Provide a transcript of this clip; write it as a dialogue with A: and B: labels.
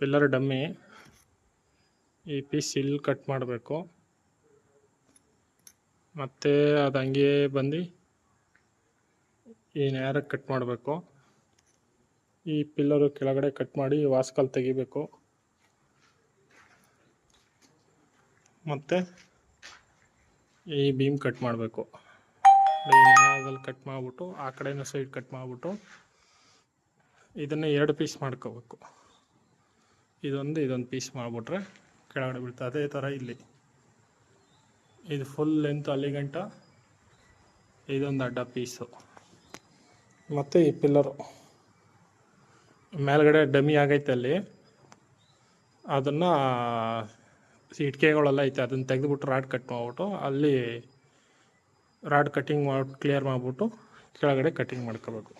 A: Pillar dummy ಈ piece ಇಲ್ಲಿ cut ಮಾಡಬೇಕು, ಮತ್ತು ಅದು ಹಂಗೆ ಬಂದು ಈ ನೇರಕ್ಕೆ ಕಟ್ ಮಾಡಬೇಕು. ಈ ಪಿಲ್ಲರು ಕೆಳಗಡೆ ಕಟ್ ಮಾಡಿ ವಾಸ್ಕಲ್ ತೆಗಿಬೇಕು. ಮತ್ತು ಈ ಬೀಮ್ ಕಟ್ ಮಾಡಬೇಕು. ಈ ನೇರದಲ್ಲಿ ಕಟ್ ಮಾಡಿಬಿಟ್ಟು ಆ ಕಡೆನೂ ಸೈಡ್ ಕಟ್ ಮಾಡಿಬಿಟ್ಟು ಇದನ್ನು 2 ಪೀಸ್ ಮಾಡ್ಕೋಬೇಕು. ಇದೊಂದು ಪೀಸ್ ಮಾಡಿಬಿಟ್ರೆ ಕೆಳಗಡೆ ಬೀಳ್ತದೆ. ಅದೇ ಥರ ಇಲ್ಲಿ ಇದು ಫುಲ್ ಲೆಂತ್ ಅಲ್ಲಿಗಂಟ ಇದೊಂದು ಅಡ್ಡ ಪೀಸು. ಮತ್ತು ಈ ಪಿಲ್ಲರು ಮೇಲ್ಗಡೆ ಡಮ್ಮಿ ಆಗೈತೆ ಅಲ್ಲಿ, ಅದನ್ನು ಇಟ್ಕೆಗಳೆಲ್ಲ ಐತೆ ಅದನ್ನು ತೆಗೆದುಬಿಟ್ಟು ರಾಡ್ ಕಟ್ ಮಾಡಿಬಿಟ್ಟು ಅಲ್ಲಿ ರಾಡ್ ಕಟ್ಟಿಂಗ್ ಮಾಡಿ ಕ್ಲಿಯರ್ ಮಾಡಿಬಿಟ್ಟು ಕೆಳಗಡೆ ಕಟ್ಟಿಂಗ್ ಮಾಡ್ಕೋಬೇಕು.